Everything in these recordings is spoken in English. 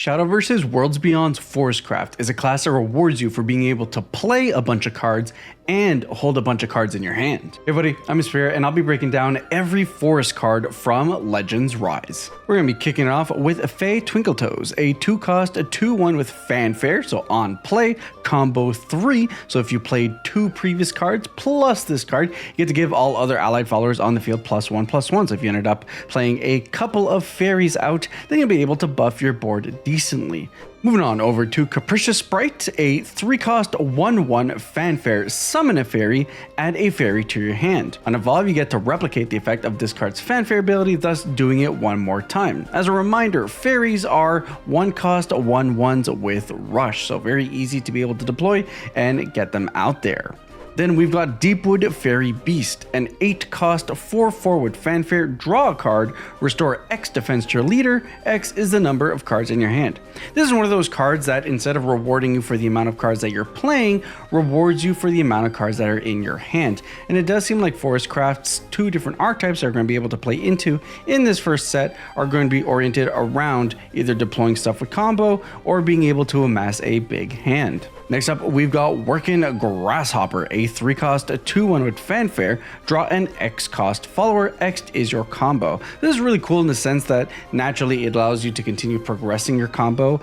Shadowverse's Worlds Beyond's Forestcraft is a class that rewards you for being able to play a bunch of cards and hold a bunch of cards in your hand. Hey everybody, I'm Espira and I'll be breaking down every forest card from Legends Rise. We're going to be kicking it off with Fay Twinkletoes, a 2-cost, a 2/1 with fanfare, so on play, combo 3, so if you played 2 previous cards plus this card, you get to give all other allied followers on the field +1/+1, so if you ended up playing a couple of fairies out, then you'll be able to buff your board decently. Moving on over to Capricious Sprite, a 3-cost 1/1 fanfare, summon a fairy, add a fairy to your hand. On evolve, you get to replicate the effect of this card's fanfare ability, thus doing it one more time. As a reminder, fairies are 1-cost 1/1s with rush, so very easy to be able to deploy and get them out there. Then we've got Deepwood Fairy Beast, an 8-cost 4/4 with fanfare, draw a card, restore X defense to your leader, X is the number of cards in your hand. This is one of those cards that instead of rewarding you for the amount of cards that you're playing, rewards you for the amount of cards that are in your hand. And it does seem like Forestcraft's 2 different archetypes that are going to be able to play into in this first set are going to be oriented around either deploying stuff with combo or being able to amass a big hand. Next up, we've got Workin Grasshopper, a 3-cost 2/1 with fanfare, draw an X-cost follower, X is your combo. This is really cool in the sense that naturally it allows you to continue progressing your combo.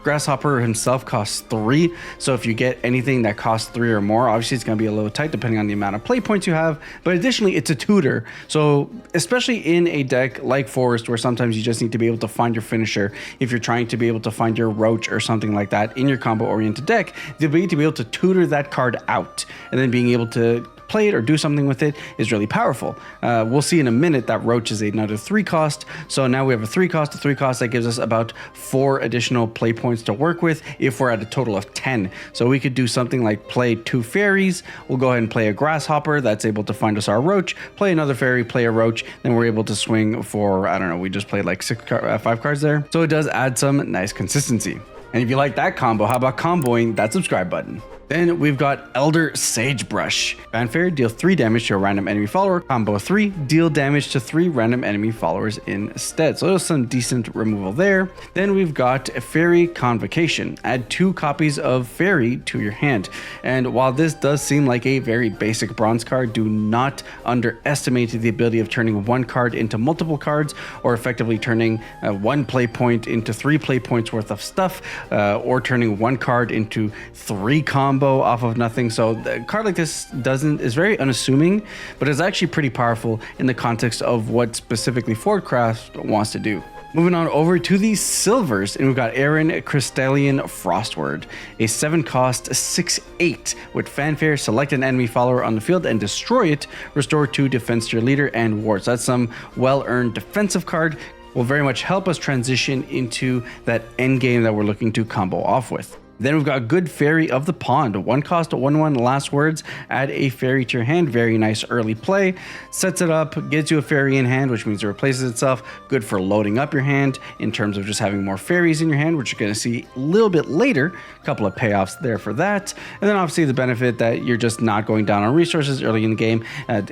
Grasshopper himself costs 3, so if you get anything that costs 3 or more, obviously it's going to be a little tight depending on the amount of play points you have, but additionally it's a tutor, so especially in a deck like Forest where sometimes you just need to be able to find your finisher, if you're trying to be able to find your roach or something like that in your combo oriented deck, the ability to be able to tutor that card out and then being able to play it or do something with it is really powerful. We'll see in a minute that Roach is another 3-cost, so now we have a 3-cost, a 3-cost that gives us about 4 additional play points to work with if we're at a total of 10. So we could do something like play 2 fairies, we'll go ahead and play a Grasshopper that's able to find us our Roach, play another fairy, play a Roach, then we're able to swing for, I don't know, we just played like 5 cards there. So it does add some nice consistency. And if you like that combo, how about comboing that subscribe button? Then we've got Elder Sagebrush. Fanfare, deal 3 damage to a random enemy follower. Combo 3, deal damage to 3 random enemy followers instead. So there's some decent removal there. Then we've got Fairy Convocation. Add 2 copies of Fairy to your hand. And while this does seem like a very basic bronze card, do not underestimate the ability of turning 1 card into multiple cards, or effectively turning 1 play point into 3 play points worth of stuff, or turning 1 card into 3 combo off of nothing. So a card like this is very unassuming, but is actually pretty powerful in the context of what specifically Forestcraft wants to do. Moving on over to the silvers, and we've got Cristallion Frostward, a 7-cost 6/8 with fanfare, select an enemy follower on the field and destroy it, restore 2 defense to your leader and wards. That's some well-earned defensive card, will very much help us transition into that end game that we're looking to combo off with. Then we've got Good Fairy of the Pond, 1-cost 1/1 last words, add a fairy to your hand, very nice early play, sets it up, gets you a fairy in hand, which means it replaces itself, good for loading up your hand in terms of just having more fairies in your hand, which you're going to see a little bit later, a couple of payoffs there for that, and then obviously the benefit that you're just not going down on resources early in the game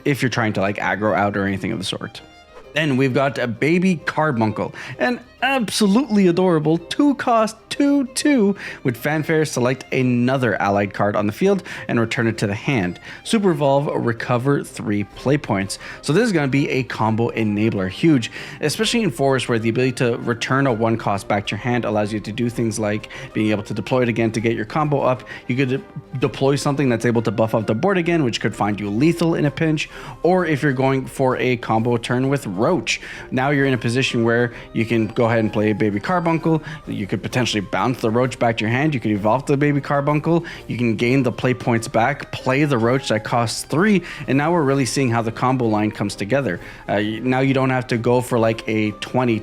if you're trying to like aggro out or anything of the sort. Then we've got a baby Carbuncle, an absolutely adorable 2-cost 2/2 with fanfare, select another allied card on the field and return it to the hand. Super evolve, recover 3 play points. So this is going to be a combo enabler, huge, especially in Forest where the ability to return a 1-cost back to your hand allows you to do things like being able to deploy it again to get your combo up. You could deploy something that's able to buff up the board again, which could find you lethal in a pinch, or if you're going for a combo turn with Roach, now you're in a position where you can go ahead and play a baby Carbuncle. You could potentially bounce the Roach back to your hand. You could evolve the baby Carbuncle. You can gain the play points back, play the Roach that costs 3, and now we're really seeing how the combo line comes together. Now you don't have to go for like a 20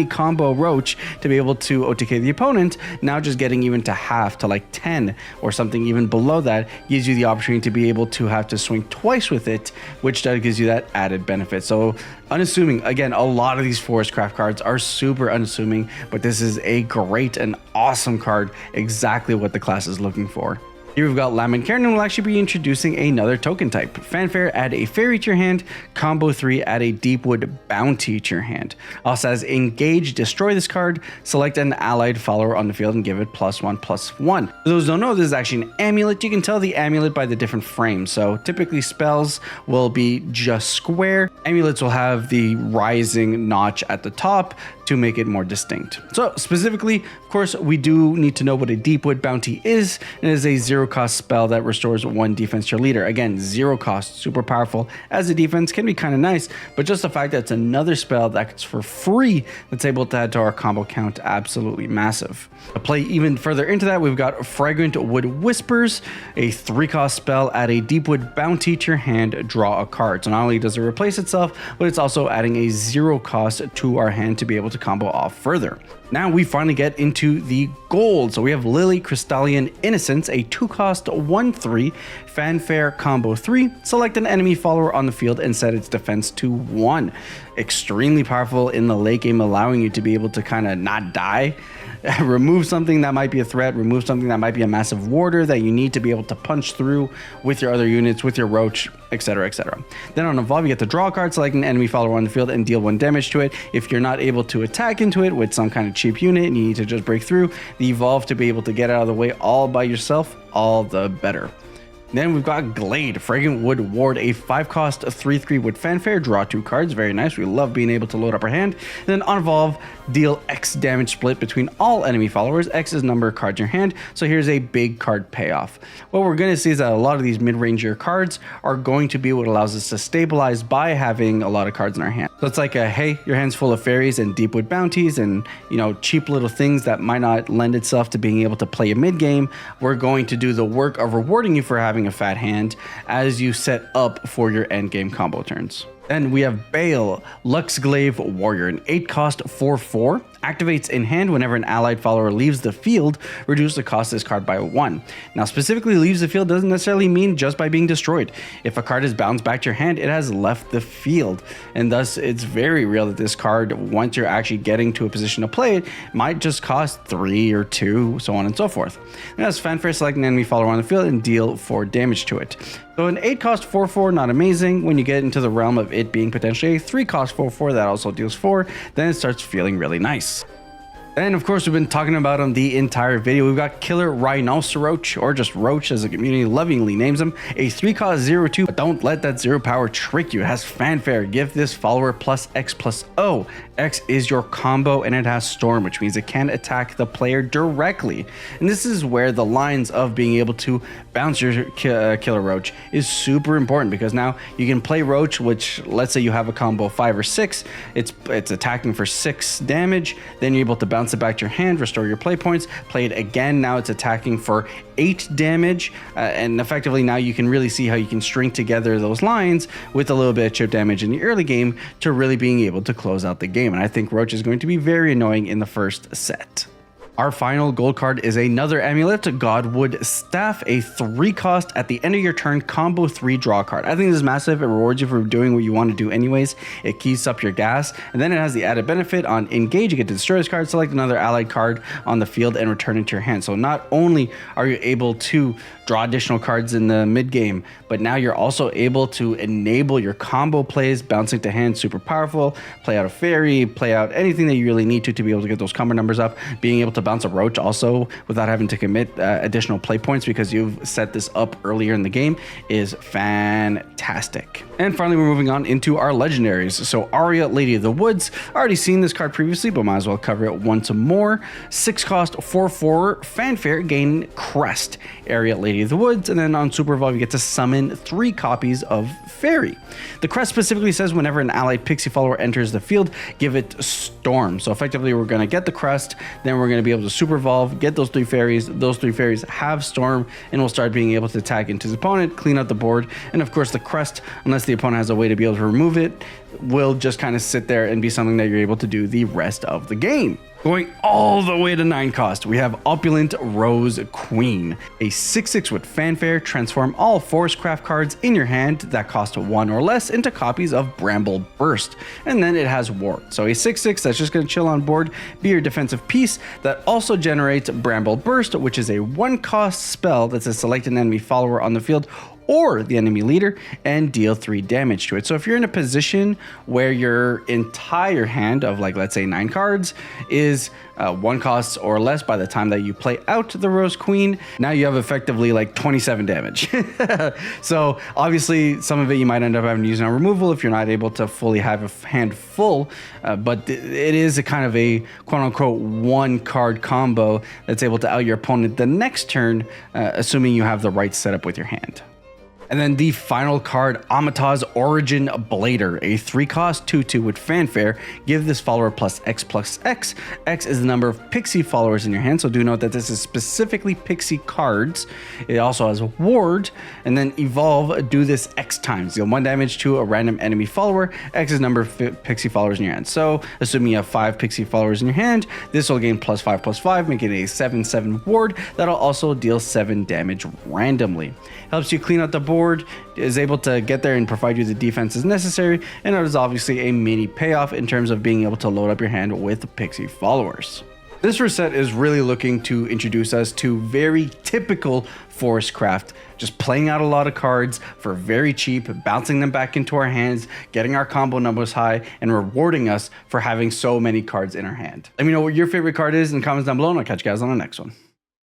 combo Roach to be able to OTK the opponent. Now just getting even to half, to like 10 or something even below that, gives you the opportunity to be able to have to swing twice with it, which gives you that added benefit. So unassuming, again, a lot of these Forestcraft cards are super unassuming, but this is a great and awesome card, exactly what the class is looking for. Here we've got Lament Karen, and we'll actually be introducing another token type. Fanfare, add a fairy to your hand. Combo 3, add a Deepwood bounty to your hand. Also has engage, destroy this card, select an allied follower on the field and give it +1/+1. For those who don't know, this is actually an amulet. You can tell the amulet by the different frames. So typically spells will be just square. Amulets will have the rising notch at the top to make it more distinct. So specifically, of course, we do need to know what a Deepwood bounty is. It is a 0-cost spell that restores 1 defense to your leader. Again, 0 cost, super powerful as a defense, can be kind of nice, but just the fact that it's another spell that's for free that's able to add to our combo count, absolutely massive. To play even further into that, we've got Fragrant Wood Whispers, a 3-cost spell, add a Deepwood bounty to your hand, draw a card. So not only does it replace itself, but it's also adding a 0 cost to our hand to be able to combo off further. Now we finally get into the gold. So we have Lily, Cristallion, Innocence, a 2-cost 1/3 fanfare combo 3. Select an enemy follower on the field and set its defense to 1. Extremely powerful in the late game, allowing you to be able to kind of not die. Remove something that might be a threat, remove something that might be a massive warder that you need to be able to punch through with your other units, with your roach, etc, etc. Then on evolve, you get to draw a card, select an enemy follower on the field and deal 1 damage to it. If you're not able to attack into it with some kind of cheap unit and you need to just break through, the evolve to be able to get out of the way all by yourself, all the better. Then we've got Glade, Fragrant Wood Ward, a 5-cost 3/3 with fanfare, draw 2 cards, very nice. We love being able to load up our hand. And then on evolve, deal X damage split between all enemy followers. X is number of cards in your hand, so here's a big card payoff. What we're going to see is that a lot of these mid-ranger cards are going to be what allows us to stabilize by having a lot of cards in our hand. So it's like a, hey, your hand's full of fairies and Deepwood bounties and, you know, cheap little things that might not lend itself to being able to play a mid-game. We're going to do the work of rewarding you for having a fat hand as you set up for your end game combo turns. Then we have Bale, Lux Glaive Warrior, an 8-cost 4/4. Activates in hand whenever an allied follower leaves the field, reduce the cost of this card by 1. Now specifically leaves the field doesn't necessarily mean just by being destroyed. If a card is bounced back to your hand, it has left the field. And thus it's very real that this card, once you're actually getting to a position to play it, might just cost 3 or 2, so on and so forth. And as fanfare, select an enemy follower on the field and deal 4 damage to it. So an 8-cost 4/4, not amazing. When you get into the realm of it being potentially a 3-cost 4/4 that also deals 4, then it starts feeling really nice. And of course, we've been talking about him the entire video. We've got Killer Rhinos Roach, or just Roach as the community lovingly names him, a 3-cost 0/2. But don't let that 0 power trick you. It has fanfare. Give this follower +X/+O. X is your combo, and it has Storm, which means it can attack the player directly. And this is where the lines of being able to bounce your Killer Roach is super important, because now you can play Roach, which let's say you have a combo 5 or 6, it's attacking for 6 damage, then you're able to bounce it back to your hand, restore your play points, play it again, now it's attacking for 8 damage, and effectively now you can really see how you can string together those lines with a little bit of chip damage in the early game to really being able to close out the game. And I think Roach is going to be very annoying in the first set. Our final gold card is another amulet, Godwood Staff, a 3-cost at the end of your turn combo 3 draw card. I think this is massive. It rewards you for doing what you want to do anyways. It keys up your gas, and then it has the added benefit on engage. You get to destroy this card, select another allied card on the field, and return it to your hand. So not only are you able to draw additional cards in the mid game, but now you're also able to enable your combo plays, bouncing to hand, super powerful, play out a fairy, play out anything that you really need to be able to get those combo numbers up, being able to bounce a Roach also without having to commit additional play points because you've set this up earlier in the game is fantastic. And finally, we're moving on into our legendaries. So Aria, Lady of the Woods, already seen this card previously, but might as well cover it once more. 6-cost 4/4 fanfare, gain Crest, Aria, Lady of the Woods, and then on Super Evolve you get to summon 3 copies of Fairy. The crest specifically says whenever an allied pixie follower enters the field, give it Storm. So effectively we're going to get the crest, then we're going to be able to Super Evolve, get those 3 fairies, those 3 fairies have Storm, and we'll start being able to attack into his opponent, clean out the board, and of course the crest, unless the opponent has a way to be able to remove it, will just kind of sit there and be something that you're able to do the rest of the game. Going all the way to 9 cost, we have Opulent Rose Queen, a 6/6 with fanfare. Transform all Forestcraft cards in your hand that cost 1 or less into copies of Bramble Burst, and then it has Ward. So a 6/6 that's just going to chill on board, be your defensive piece that also generates Bramble Burst, which is a 1 cost spell that says select an enemy follower on the field or the enemy leader and deal 3 damage to it. So if you're in a position where your entire hand of, like, let's say 9 cards is 1 cost or less by the time that you play out the Rose Queen, now you have effectively like 27 damage. So obviously some of it you might end up having to use on removal if you're not able to fully have a hand full, but it is a kind of a quote-unquote 1 card combo that's able to out your opponent the next turn, assuming you have the right setup with your hand. And then the final card, Amata's Origin Blader, a 3 cost 2/2 with fanfare. Give this follower +X+X. X is the number of pixie followers in your hand, so do note that this is specifically pixie cards. It also has a ward, and then evolve, do this X times. Deal 1 damage to a random enemy follower. X is the number of pixie followers in your hand. So assuming you have 5 pixie followers in your hand, this will gain +5/+5, making it a 7/7 ward that'll also deal 7 damage randomly. Helps you clean out the board, is able to get there and provide you the defenses necessary, and it is obviously a mini payoff in terms of being able to load up your hand with pixie followers. This reset is really looking to introduce us to very typical Forestcraft, just playing out a lot of cards for very cheap, bouncing them back into our hands, getting our combo numbers high, and rewarding us for having so many cards in our hand. Let me know what your favorite card is in the comments down below, and I'll catch you guys on the next one.